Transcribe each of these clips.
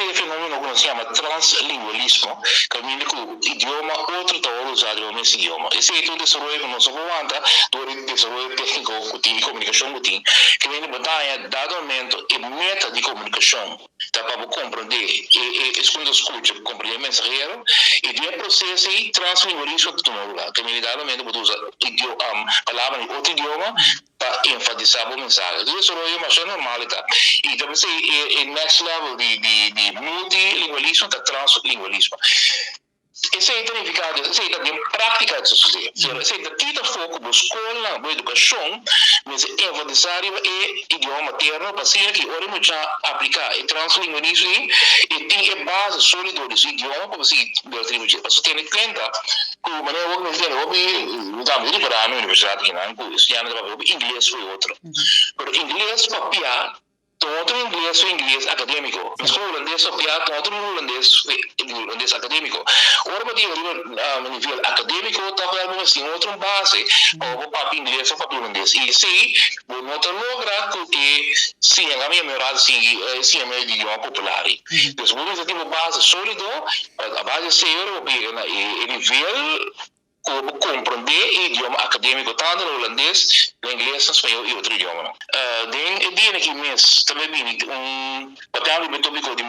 esse fenômeno que se chama translingualismo, que é o idioma outro está usado no mesmo idioma. Esse é o desenvolvimento que nós vamos do desenvolvimento técnico de comunicação que vem de batalha, dado momento, e meta de comunicação, tá para compreender, e quando escuta, compreender o mensageiro, e de processo e translingualismo de todo lugar. Que vem dado momento, você usa palavra em outro idioma, para enfatizar o mensagem. Isso é uma coisa normal, tá? E também é next level de multilingualismo, tá translingualismo. Esse é o significado, esse é a prática de suceder. Esse é o tipo de foco da escola, da educação, mas enfatizar o idioma materno, para ser que hoje nós já aplicar o translingualismo e tem a base sólida desse idioma para você atribuir. Para você ter em conta, como maneira que nós temos, não estamos indo para a universidade, que não, esse ano inglês foi outro. Mas inglês para piar, outro inglês acadêmico. Mas o holandês para piar, outro holandês acadêmico. Ora, para a nível acadêmico, estava assim, outra base, o papo inglês ou papo holandês. E se não logra que sim, a minha melhorada sim, é meu idioma popular. Então, se você tem uma base sólida, a base zero, e nível como compreender o idioma acadêmico, tanto no holandês, no inglês, no espanhol e outro idioma. Dia aqui mês, também vi papel de tópico de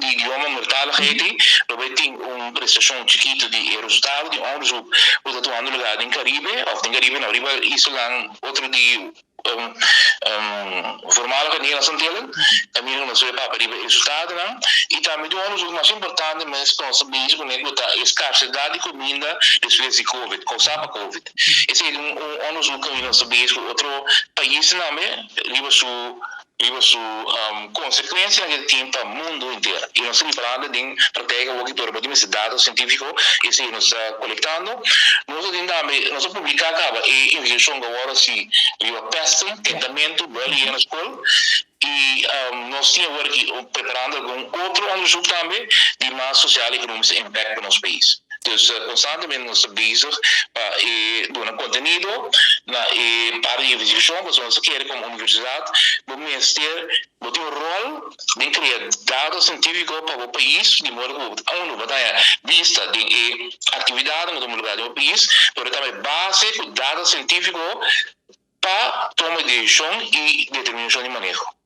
idioma mortal, também tem prestação chiquita de resultado, de onde os atuando lugar em Caribe, ou em Caribe, na riba, isso lá, outro de formal que nós temos também não sei para o resultado não e também o mais importante mas conseguir conectar a escassez de comida depois de Covid causada por Covid esse é um que nós sabemos outro país também riba su consequência que tem para o mundo inteiro e nós estamos falando de prática o que todo esse dados científico esse nós está coletando nós publicar acaba e investigação agora se riba peste tratamento ali na escola e nós tínhamos aqui preparando algum outro anúncio também de mais social e econômico impacto para o nosso país. Então, constantemente nós estamos dando conteúdo para a investigação, mas nós queremos como universidade, vamos ter um rol de criar dados científicos para o país, de modo que a universidade vista de atividade no lugar do país, mas também base com dados científicos para tomar decisão e determinação de manejo.